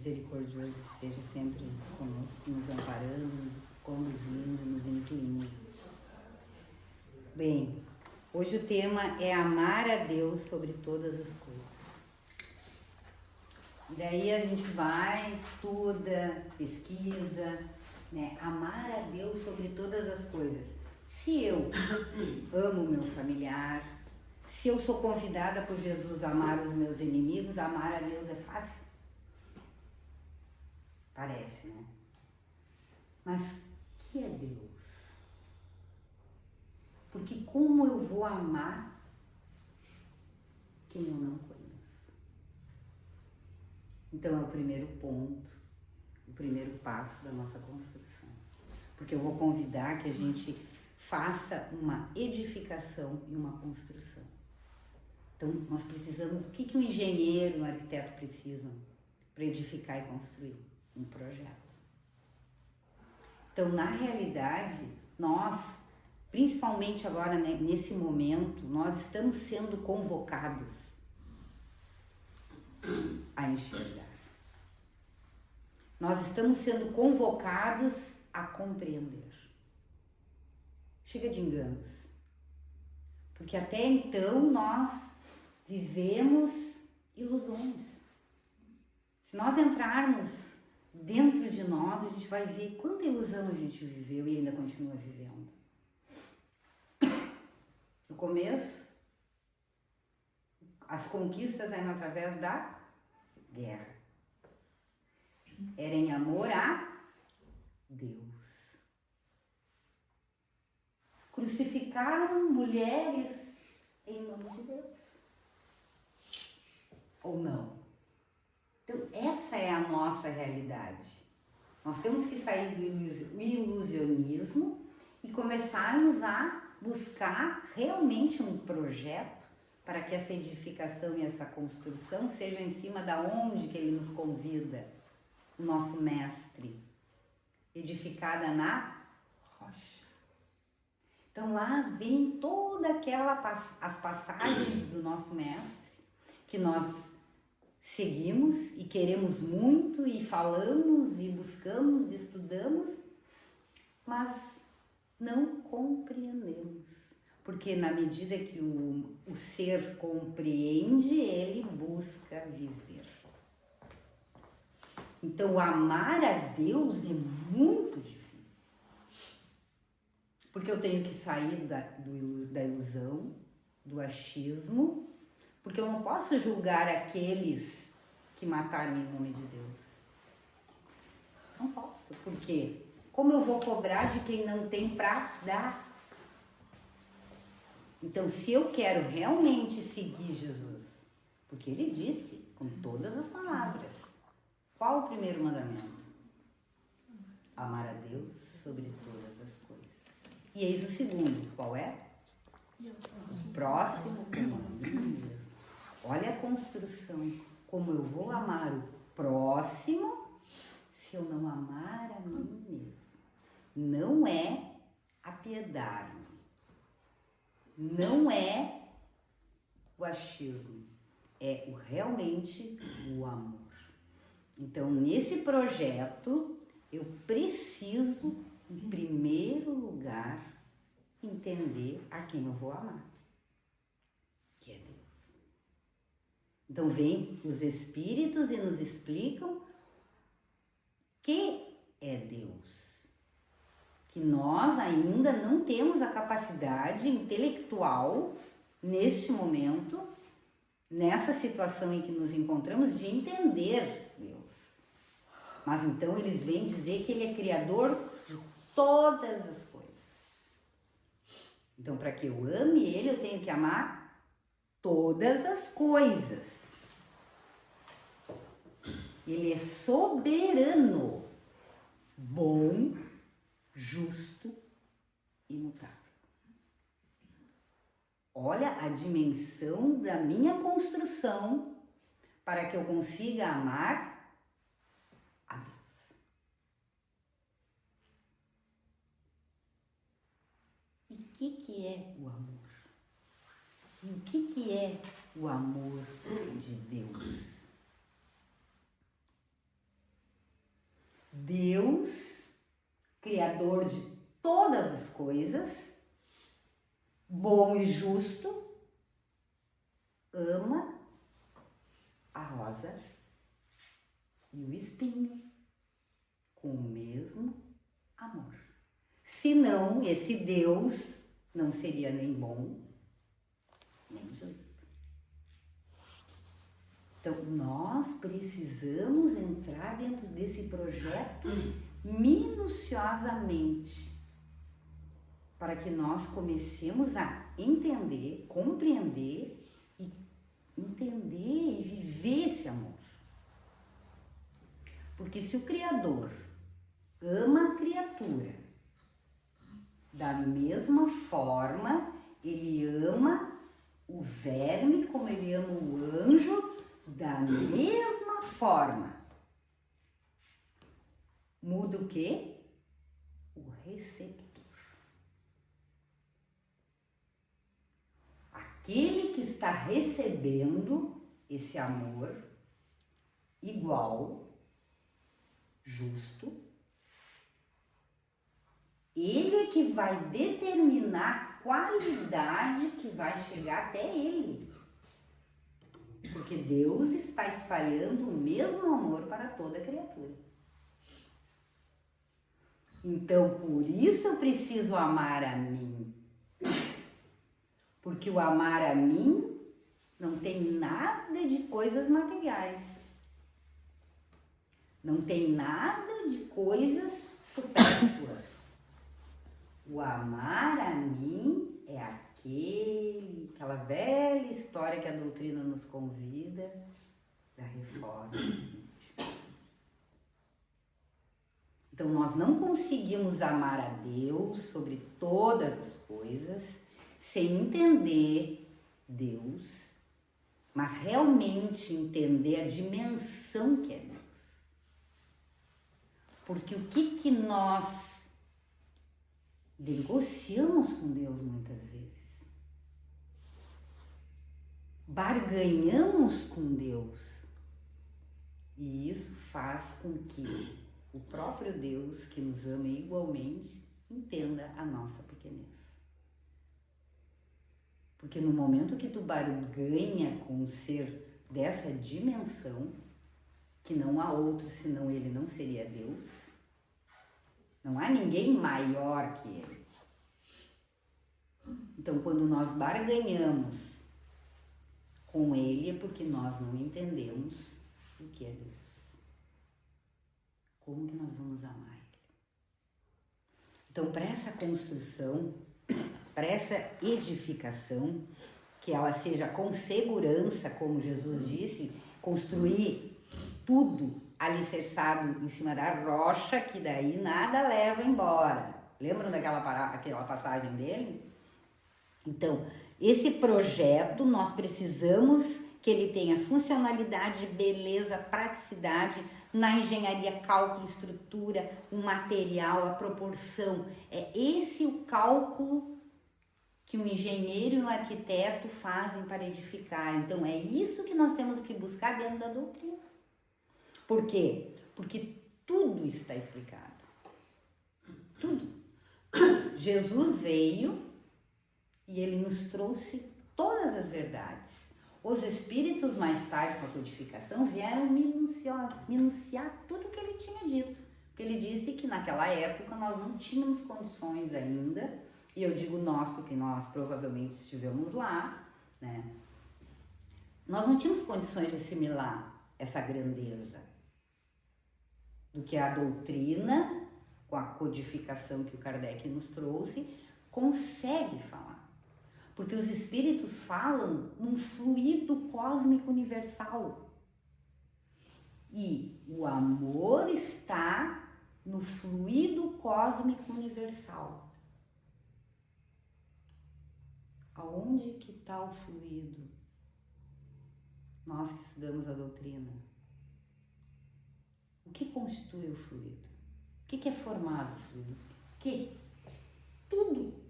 misericordioso esteja sempre conosco, nos amparando, nos conduzindo, nos incluindo. Bem, hoje o tema é amar a Deus sobre todas as coisas. E daí a gente vai, estuda, pesquisa, né? Amar a Deus sobre todas as coisas. Se eu amo meu familiar, se eu sou convidada por Jesus a amar os meus inimigos, amar a Deus é fácil? Parece, né? Mas o que é Deus? Porque como eu vou amar quem eu não conheço? Então é o primeiro ponto, o primeiro passo da nossa construção. Porque eu vou convidar que a gente faça uma edificação e uma construção. Então nós precisamos, o que um engenheiro, um arquiteto precisam para edificar e construir? Um projeto. Então na realidade, nós, principalmente agora, né, nesse momento, nós estamos sendo convocados a enxergar. Nós estamos sendo convocados a compreender. Chega de enganos. Porque até então nós vivemos ilusões. Se nós entrarmos dentro de nós, a gente vai ver quanta ilusão a gente viveu e ainda continua vivendo. No começo, as conquistas eram através da guerra. Era em amor a Deus. Crucificaram mulheres em nome de Deus. Ou não? Então, essa é a nossa realidade. Nós temos que sair do ilusionismo e começarmos a buscar realmente um projeto para que essa edificação e essa construção seja em cima da onde que ele nos convida, o nosso mestre, edificada na rocha. Então lá vem toda as passagens do nosso mestre que nós seguimos e queremos muito e falamos e buscamos e estudamos, mas não compreendemos. Porque na medida que o ser compreende, ele busca viver. Então amar a Deus é muito difícil. Porque eu tenho que sair da ilusão, do achismo, porque eu não posso julgar aqueles que mataram em nome de Deus. Não posso. Por quê? Como eu vou cobrar de quem não tem para dar? Então, se eu quero realmente seguir Jesus, porque ele disse, com todas as palavras, qual o primeiro mandamento? Amar a Deus sobre todas as coisas. E eis o segundo, qual é? O próximo como a mim mesmo. Olha a construção, como eu vou amar o próximo se eu não amar a mim mesmo. Não é apiedar-me, não é o achismo, é realmente o amor. Então, nesse projeto, eu preciso, em primeiro lugar, entender a quem eu vou amar, que é Deus. Então, vem os Espíritos e nos explicam que é Deus. Que nós ainda não temos a capacidade intelectual, neste momento, nessa situação em que nos encontramos, de entender Deus. Mas então eles vêm dizer que ele é criador de todas as coisas. Então, para que eu ame ele, eu tenho que amar todas as coisas. Ele é soberano, bom, justo e imutável. Olha a dimensão da minha construção para que eu consiga amar a Deus. E o que é o amor? E o que é o amor de Deus? Criador de todas as coisas, bom e justo, ama a rosa e o espinho com o mesmo amor. Senão, esse Deus não seria nem bom, nem justo. Então, nós precisamos entrar dentro desse projeto minuciosamente para que nós comecemos a entender, compreender e entender e viver esse amor. Porque se o Criador ama a criatura, da mesma forma, ele ama o verme como ele ama o anjo, da mesma forma. Muda o quê? O receptor. Aquele que está recebendo esse amor igual, justo, ele é que vai determinar a qualidade que vai chegar até ele. Porque Deus está espalhando o mesmo amor para toda criatura. Então, por isso eu preciso amar a mim. Porque o amar a mim não tem nada de coisas materiais. Não tem nada de coisas supérfluas. O amar a mim é aquela velha história que a doutrina nos convida da reforma. Então, nós não conseguimos amar a Deus sobre todas as coisas sem entender Deus, mas realmente entender a dimensão que é Deus. Porque o que nós negociamos com Deus muitas vezes? Barganhamos com Deus. E isso faz com que o próprio Deus, que nos ama igualmente, entenda a nossa pequenez. Porque no momento que tu barganha com um ser dessa dimensão, que não há outro senão ele não seria Deus, não há ninguém maior que ele. Então, quando nós barganhamos com ele, é porque nós não entendemos o que é Deus. Como que nós vamos amar ele? Então, para essa construção, para essa edificação, que ela seja com segurança, como Jesus disse, construir tudo alicerçado em cima da rocha, que daí nada leva embora. Lembram daquela passagem dele? Então, esse projeto nós precisamos que ele tenha funcionalidade, beleza, praticidade, na engenharia, cálculo, estrutura, o material, a proporção. É esse o cálculo que o engenheiro e o arquiteto fazem para edificar. Então, é isso que nós temos que buscar dentro da doutrina. Por quê? Porque tudo está explicado. Tudo. Jesus veio e ele nos trouxe todas as verdades. Os espíritos, mais tarde, com a codificação, vieram minuciar tudo o que ele tinha dito. Porque ele disse que naquela época nós não tínhamos condições ainda, e eu digo nós porque nós provavelmente estivemos lá, né? Nós não tínhamos condições de assimilar essa grandeza do que a doutrina, com a codificação que o Kardec nos trouxe, consegue falar. Porque os espíritos falam num fluido cósmico universal. E o amor está no fluido cósmico universal. Aonde que está o fluido? Nós que estudamos a doutrina. O que constitui o fluido? O que é formado o fluido? Que? Tudo.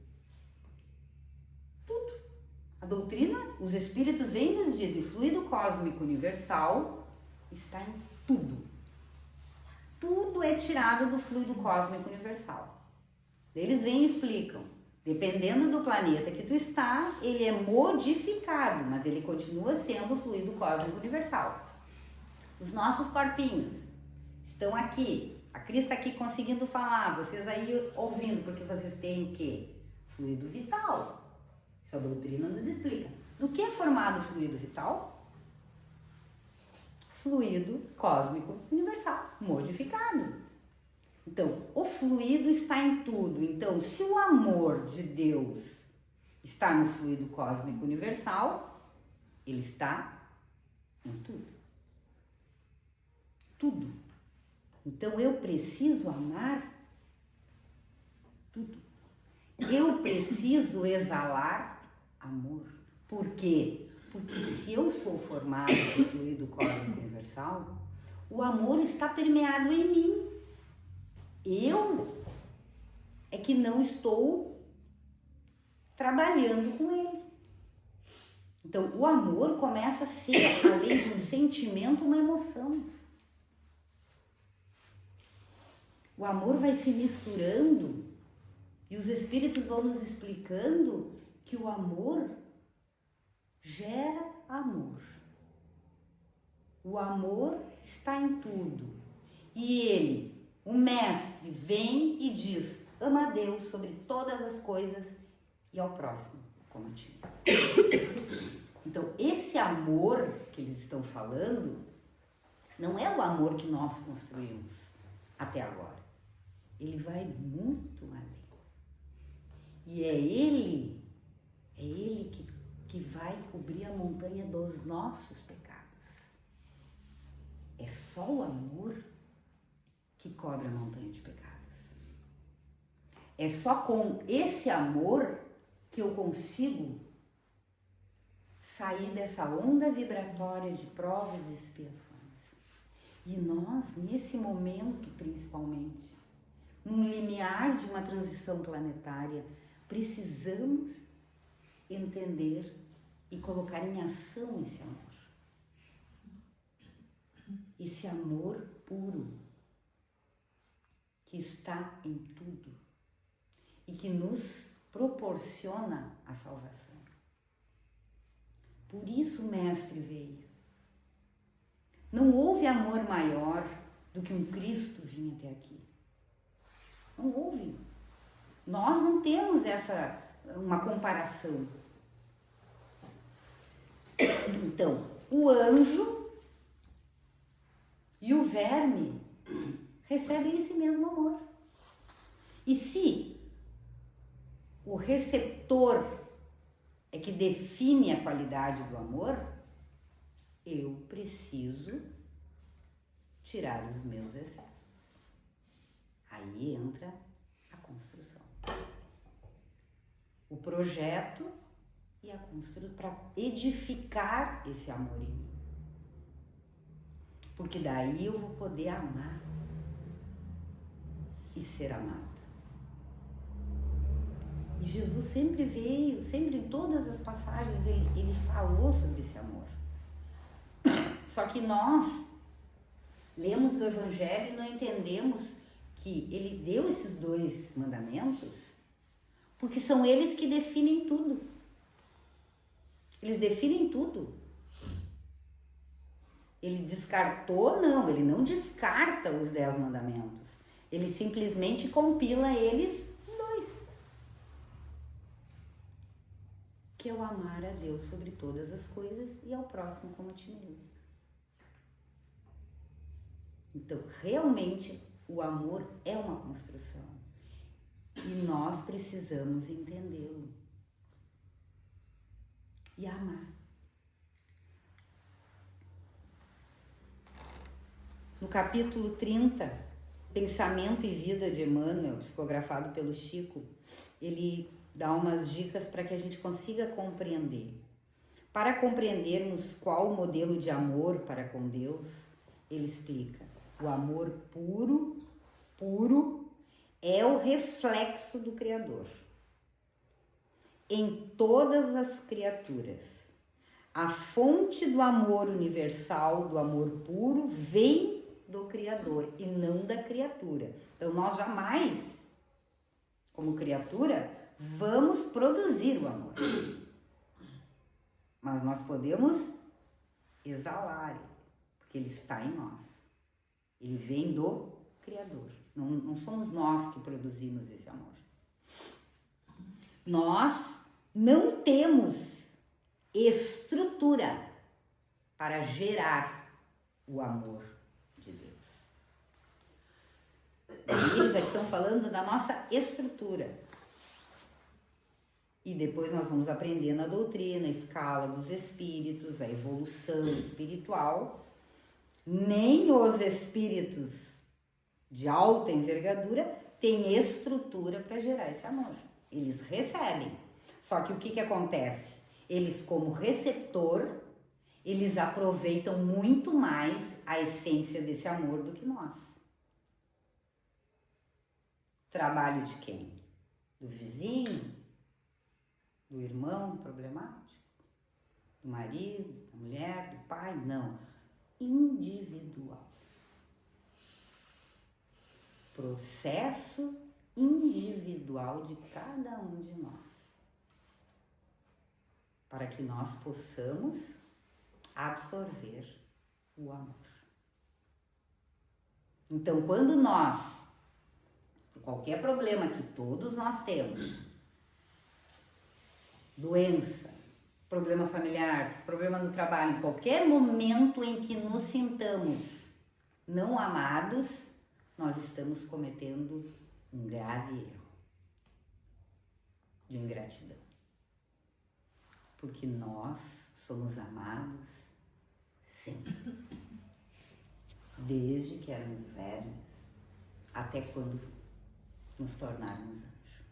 Tudo. A doutrina, os espíritos vêm e nos dizem, fluido cósmico universal está em tudo. Tudo é tirado do fluido cósmico universal. Eles vêm e explicam. Dependendo do planeta que tu está, ele é modificado, mas ele continua sendo o fluido cósmico universal. Os nossos corpinhos estão aqui. A Cris está aqui conseguindo falar, vocês aí ouvindo, porque vocês têm o quê? Fluido vital. Isso a doutrina nos explica. Do que é formado o fluido vital? Fluido cósmico universal, modificado. Então, o fluido está em tudo. Então, se o amor de Deus está no fluido cósmico universal, ele está em tudo. Tudo. Então, eu preciso amar tudo. Eu preciso exalar amor. Por quê? Porque se eu sou formado do fluido cósmico universal, o amor está permeado em mim. Eu é que não estou trabalhando com ele. Então, o amor começa a ser, além de um sentimento, uma emoção. O amor vai se misturando e os espíritos vão nos explicando que o amor gera amor. O amor está em tudo. E ele, o mestre, vem e diz: ama a Deus sobre todas as coisas e ao próximo como a ti. Então, esse amor que eles estão falando não é o amor que nós construímos até agora. Ele vai muito além. E é ele que vai cobrir a montanha dos nossos pecados. É só o amor que cobre a montanha de pecados. É só com esse amor que eu consigo sair dessa onda vibratória de provas e expiações. E nós, nesse momento principalmente, num limiar de uma transição planetária, precisamos entender e colocar em ação esse amor. Esse amor puro que está em tudo e que nos proporciona a salvação. Por isso o Mestre veio. Não houve amor maior do que um Cristo vir até aqui. Não houve. Nós não temos uma comparação. Então, o anjo e o verme recebem esse mesmo amor. E se o receptor é que define a qualidade do amor, eu preciso tirar os meus excessos. Aí entra a construção. O projeto e a construção para edificar esse amor em mim. Porque daí eu vou poder amar e ser amado. E Jesus sempre veio, sempre em todas as passagens ele falou sobre esse amor. Só que nós lemos o Evangelho e não entendemos que ele deu esses 2 mandamentos porque são eles que definem tudo. Eles definem tudo. Ele descartou? Não, ele não descarta os 10 mandamentos. Ele simplesmente compila eles em 2. Que é o amar a Deus sobre todas as coisas e ao próximo como a ti mesmo. Então, realmente, o amor é uma construção. E nós precisamos entendê-lo. E amar. No capítulo 30, Pensamento e Vida de Emmanuel, psicografado pelo Chico, ele dá umas dicas para que a gente consiga compreender. Para compreendermos qual o modelo de amor para com Deus, ele explica: o amor puro é o reflexo do Criador em todas as criaturas. A fonte do amor universal, do amor puro, vem do Criador e não da criatura. Então nós jamais como criatura, vamos produzir o amor. Mas nós podemos exalar ele, porque ele está em nós. Ele vem do Criador. Não somos nós que produzimos esse amor. Nós não temos estrutura para gerar o amor de Deus. Eles já estão falando da nossa estrutura. E depois nós vamos aprender na doutrina, a escala dos espíritos, a evolução espiritual. Nem os espíritos de alta envergadura têm estrutura para gerar esse amor. Eles recebem. Só que o que acontece? Eles, como receptor, eles aproveitam muito mais a essência desse amor do que nós. Trabalho de quem? Do vizinho? Do irmão problemático? Do marido? Da mulher? Do pai? Não. Individual. Processo individual de cada um de nós. Para que nós possamos absorver o amor. Então, quando nós, qualquer problema que todos nós temos, doença, problema familiar, problema no trabalho, em qualquer momento em que nos sintamos não amados, nós estamos cometendo um grave erro de ingratidão. Porque nós somos amados sempre. Desde que éramos vermes até quando nos tornarmos anjo.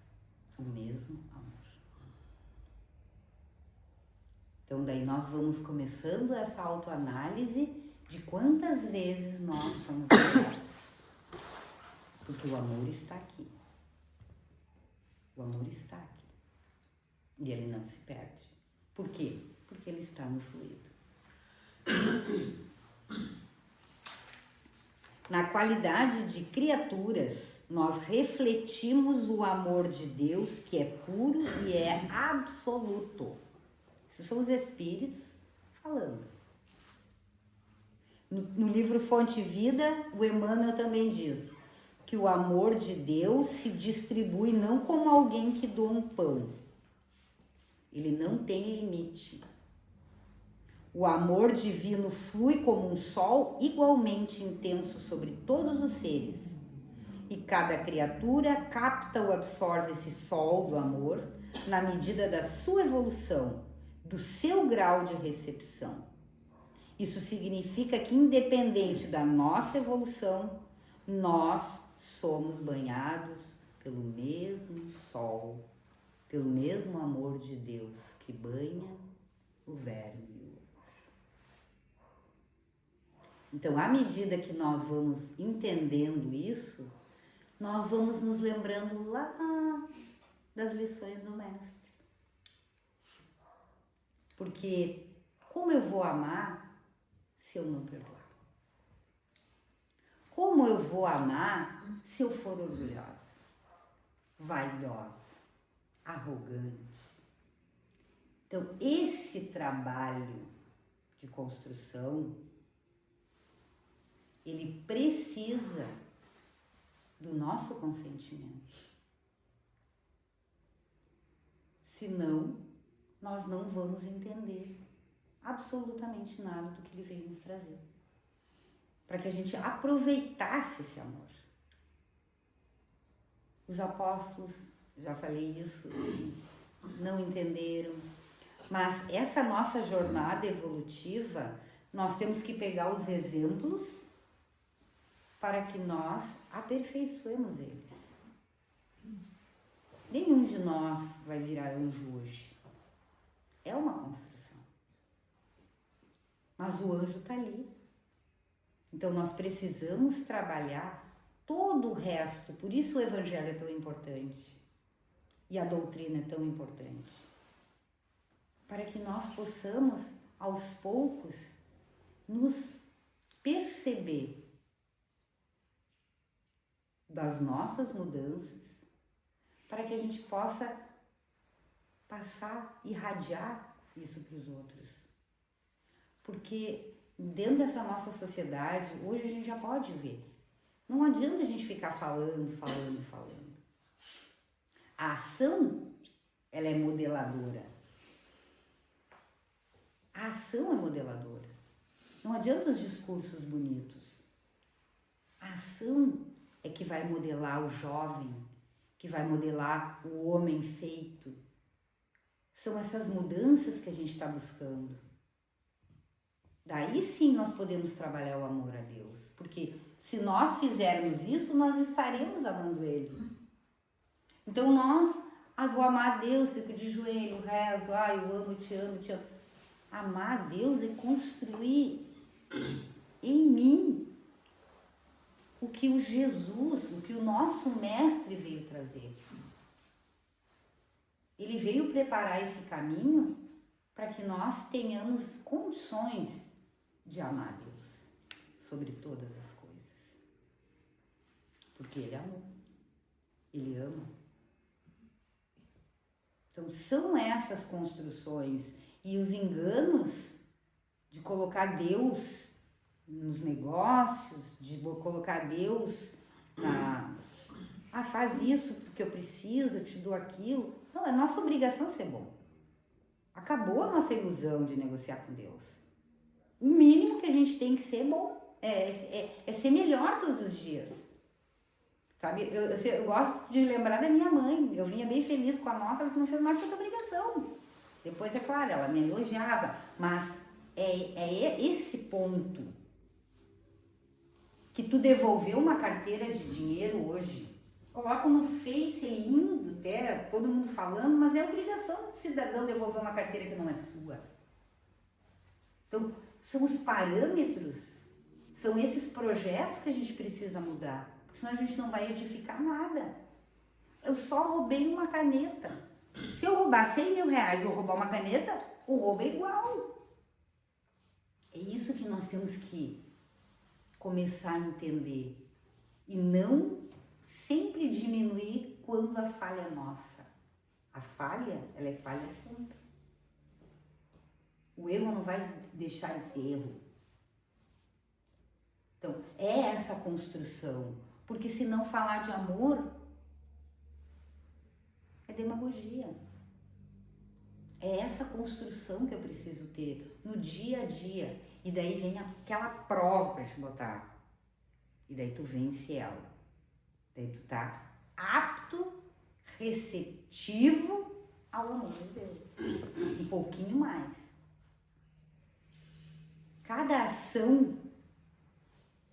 O mesmo amor. Então daí nós vamos começando essa autoanálise de quantas vezes nós fomos amados. Porque o amor está aqui. O amor está aqui. E ele não se perde. Por quê? Porque ele está no fluido. Na qualidade de criaturas, nós refletimos o amor de Deus, que é puro e é absoluto. Esses são os espíritos falando. No livro Fonte e Vida, o Emmanuel também diz que o amor de Deus se distribui não como alguém que doa um pão. Ele não tem limite. O amor divino flui como um sol igualmente intenso sobre todos os seres. E cada criatura capta ou absorve esse sol do amor na medida da sua evolução, do seu grau de recepção. Isso significa que, independente da nossa evolução, nós somos banhados pelo mesmo sol, pelo mesmo amor de Deus que banha o verme e o anjo. Então, à medida que nós vamos entendendo isso, nós vamos nos lembrando lá das lições do Mestre. Porque como eu vou amar se eu não perdoar? Como eu vou amar se eu for orgulhosa, vaidosa, arrogante? Então, esse trabalho de construção, ele precisa do nosso consentimento. Senão, nós não vamos entender absolutamente nada do que ele veio nos trazer. Para que a gente aproveitasse esse amor. Os apóstolos, já falei isso, não entenderam. Mas essa nossa jornada evolutiva, nós temos que pegar os exemplos para que nós aperfeiçoemos eles. Nenhum de nós vai virar anjo hoje. É uma construção. Mas o anjo está ali. Então nós precisamos trabalhar todo o resto. Por isso o evangelho é tão importante. E a doutrina é tão importante. Para que nós possamos, aos poucos, nos perceber das nossas mudanças, para que a gente possa passar, irradiar isso para os outros. Porque dentro dessa nossa sociedade, hoje a gente já pode ver, não adianta a gente ficar falando. A ação, ela é modeladora. A ação é modeladora. Não adianta os discursos bonitos. A ação é que vai modelar o jovem, que vai modelar o homem feito. São essas mudanças que a gente está buscando. Daí sim nós podemos trabalhar o amor a Deus. Porque se nós fizermos isso, nós estaremos amando Ele. Então vou amar a Deus, fico de joelho, rezo, eu amo, te amo, te amo. Amar a Deus é construir em mim o que o Jesus, o que o nosso mestre veio trazer. Ele veio preparar esse caminho para que nós tenhamos condições de amar a Deus sobre todas as coisas. Porque Ele amou. Ele ama. Então são essas construções e os enganos de colocar Deus nos negócios, de colocar Deus faz isso porque eu preciso, eu te dou aquilo. Não, é nossa obrigação ser bom. Acabou a nossa ilusão de negociar com Deus. O mínimo que a gente tem que ser bom é ser melhor todos os dias. Sabe, eu gosto de lembrar da minha mãe. Eu vinha bem feliz com a nota, ela não fez mais que a obrigação. Depois, é claro, ela me elogiava, mas é esse ponto que tu devolveu uma carteira de dinheiro hoje. Coloca no Face, é lindo até, todo mundo falando, mas é obrigação do cidadão devolver uma carteira que não é sua. Então, são os parâmetros, são esses projetos que a gente precisa mudar, porque senão a gente não vai edificar nada. Eu só roubei uma caneta. Se eu roubar 100 mil reais ou roubar uma caneta, o roubo é igual. É isso que nós temos que começar a entender e não sempre diminuir quando a falha é nossa. A falha, ela é falha sempre. O erro não vai deixar de ser erro. Então, é essa construção. Porque se não falar de amor, é demagogia. É essa construção que eu preciso ter no dia a dia. E daí vem aquela prova para te botar. E daí tu vence ela. Daí tu tá apto, receptivo ao amor de Deus. Um pouquinho mais. Cada ação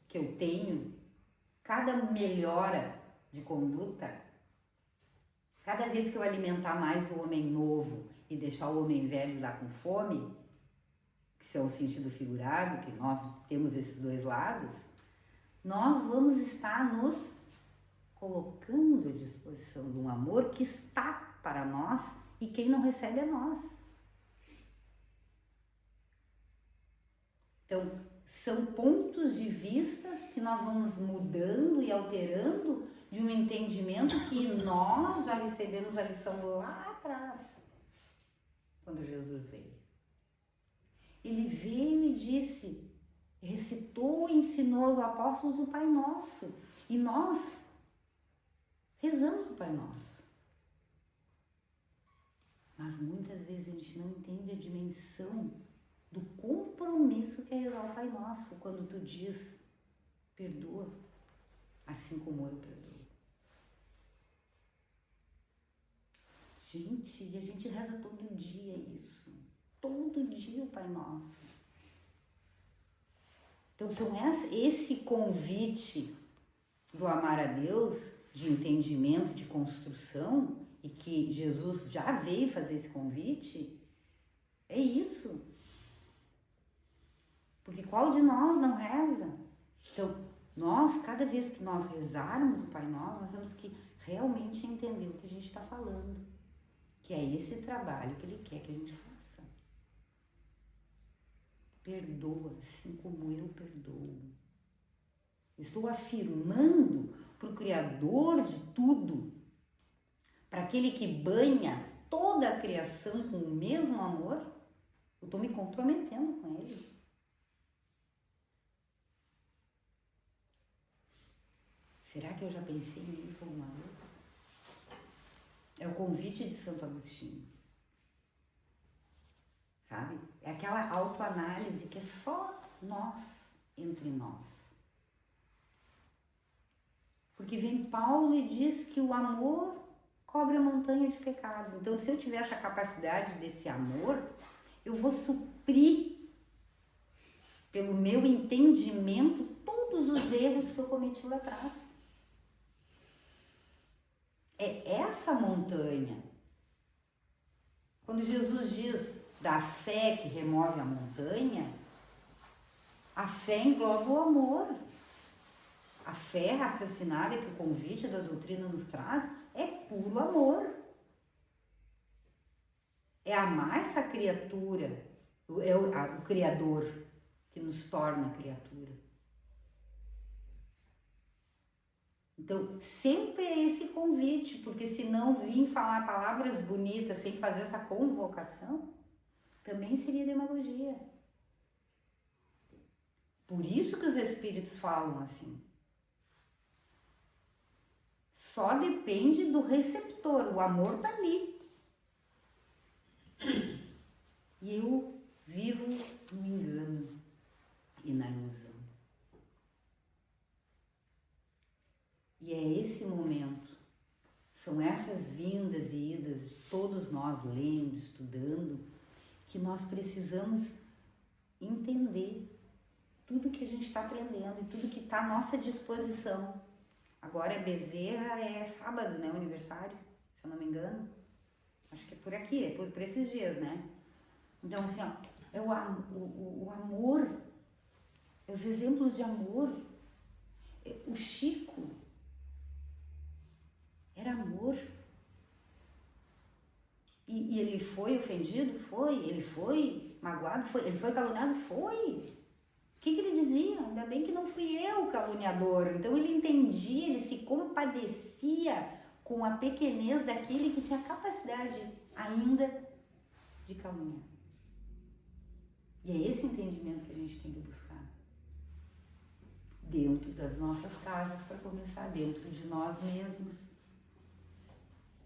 que eu tenho, cada melhora de conduta, cada vez que eu alimentar mais o homem novo e deixar o homem velho lá com fome, que é o sentido figurado, que nós temos esses dois lados, nós vamos estar nos colocando à disposição de um amor que está para nós e quem não recebe é nós. Então, são pontos de vista que nós vamos mudando e alterando de um entendimento que nós já recebemos a lição lá atrás, quando Jesus veio. Ele veio e disse, recitou e ensinou aos apóstolos o Pai Nosso. E nós rezamos o Pai Nosso. Mas muitas vezes a gente não entende a dimensão do compromisso que é rezar o Pai Nosso, quando tu diz, perdoa, assim como eu perdoo. Gente, e a gente reza todo dia isso. Todo dia o Pai Nosso. Então, são esse convite do amar a Deus, de entendimento, de construção, e que Jesus já veio fazer esse convite, é isso. Porque qual de nós não reza? Então, nós, cada vez que nós rezarmos o Pai Nosso, nós temos que realmente entender o que a gente está falando. Que é esse trabalho que Ele quer que a gente faça. Perdoa, assim como eu perdoo. Estou afirmando para o Criador de tudo, para aquele que banha toda a criação com o mesmo amor, eu estou me comprometendo com ele. Será que eu já pensei nisso alguma vez? É o convite de Santo Agostinho. Sabe? É aquela autoanálise que é só nós, entre nós. Porque vem Paulo e diz que o amor cobre a montanha de pecados. Então, se eu tiver essa capacidade desse amor, eu vou suprir, pelo meu entendimento, todos os erros que eu cometi lá atrás. É essa montanha. Quando Jesus diz da fé que remove a montanha, a fé engloba o amor. A fé raciocinada que o convite da doutrina nos traz é puro amor. É amar essa criatura, é o Criador que nos torna criatura. Então, sempre é esse convite, porque se não vir falar palavras bonitas sem fazer essa convocação, também seria demagogia. Por isso que os espíritos falam assim. Só depende do receptor, o amor está ali. E eu vivo no engano e na ilusão. E é esse momento, são essas vindas e idas de todos nós lendo, estudando, que nós precisamos entender tudo que a gente está aprendendo e tudo que está à nossa disposição. Agora Bezerra é sábado, né, o aniversário, se eu não me engano. Acho que é por aqui, é por esses dias, né? Então, assim, ó, é o amor, é os exemplos de amor. O Chico era amor. E ele foi ofendido? Foi. Ele foi magoado? Foi. Ele foi caluniado? Foi. O que ele dizia? Ainda bem que não fui eu o caluniador. Então ele entendia, ele se compadecia com a pequenez daquele que tinha capacidade ainda de caluniar. E é esse entendimento que a gente tem que buscar. Dentro das nossas casas, para começar, dentro de nós mesmos.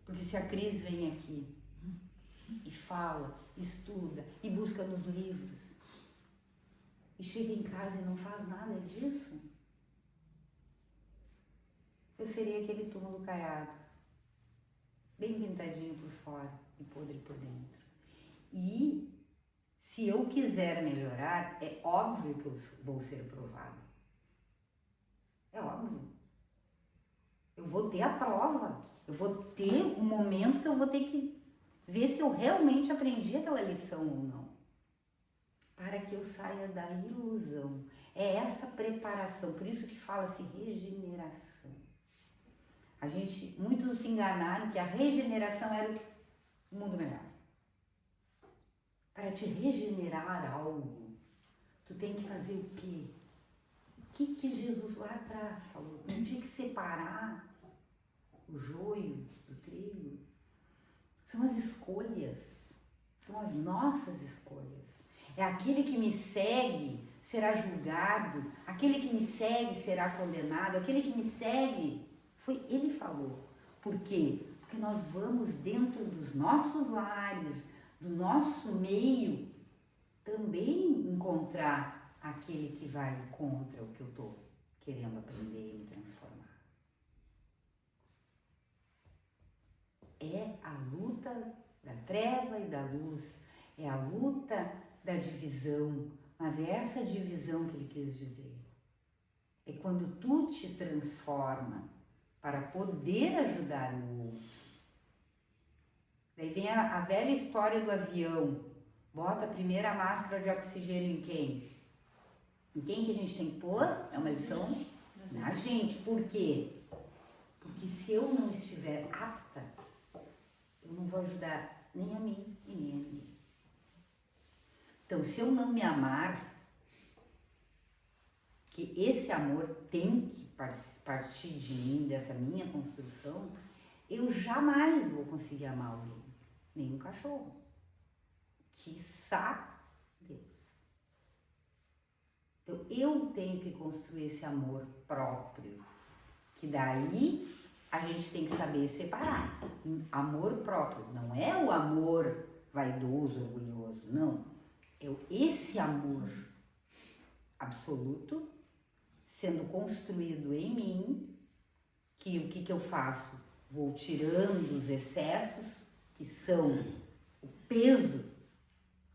Porque se a Cris vem aqui e fala, estuda e busca nos livros e chega em casa e não faz nada disso, eu serei aquele túmulo caiado, bem pintadinho por fora e podre por dentro. E se eu quiser melhorar, é óbvio que eu vou ser provada. É óbvio. Eu vou ter a prova. Eu vou ter um momento que eu vou ter que ver se eu realmente aprendi aquela lição ou não. Para que eu saia da ilusão. É essa preparação. Por isso que fala-se regeneração. Muitos se enganaram que a regeneração era o mundo melhor. Para te regenerar algo, tu tem que fazer o quê? O que Jesus lá atrás falou? Não tinha que separar o joio do trigo. São as escolhas, são as nossas escolhas. É aquele que me segue será julgado, aquele que me segue será condenado, aquele que me segue, ele falou. Por quê? Porque nós vamos dentro dos nossos lares, do nosso meio, também encontrar aquele que vai contra o que eu estou querendo aprender e me transformar. É a luta da treva e da luz, é a luta da divisão, mas é essa divisão que ele quis dizer. É quando tu te transforma para poder ajudar o outro. Daí vem a velha história do avião. Bota a primeira máscara de oxigênio em quem? Em quem que a gente tem que pôr? É uma lição na gente. Por quê? Porque se eu não estiver apta, eu não vou ajudar nem a mim e nem a ninguém. Então, se eu não me amar, que esse amor tem que partir de mim, dessa minha construção, eu jamais vou conseguir amar alguém, nem um cachorro. Quiçá Deus. Então, eu tenho que construir esse amor próprio, que daí a gente tem que saber separar. Amor próprio não é o amor vaidoso, orgulhoso, não. É esse amor absoluto sendo construído em mim, que o que eu faço? Vou tirando os excessos, que são o peso,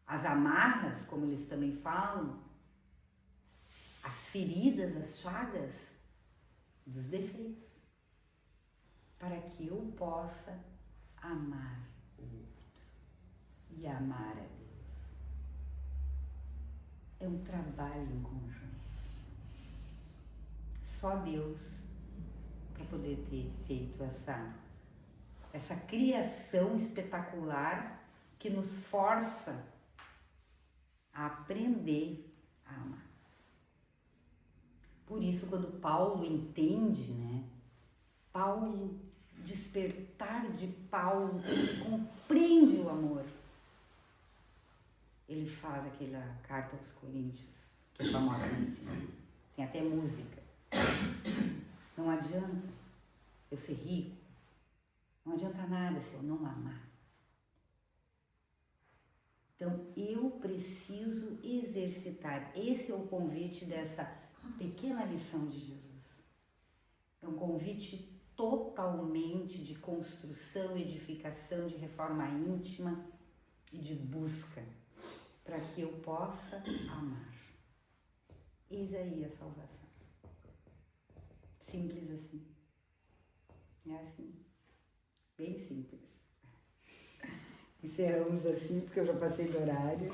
as amarras, como eles também falam, as feridas, as chagas dos defeitos, para que eu possa amar o outro e amar a Deus. É um trabalho em conjunto. Só Deus para poder ter feito essa criação espetacular que nos força a aprender a amar. Por isso, quando Paulo entende, né? Despertar de Paulo, ele compreende o amor. Ele faz aquela carta aos Coríntios, que é famosíssima. Tem até música. Não adianta eu ser rico, não adianta nada se eu não amar. Então, eu preciso exercitar. Esse é o convite dessa pequena lição de Jesus. É um convite totalmente de construção, edificação, de reforma íntima e de busca, para que eu possa amar. Eis aí a salvação. Simples assim. É assim. Bem simples. Encerramos assim, porque eu já passei do horário.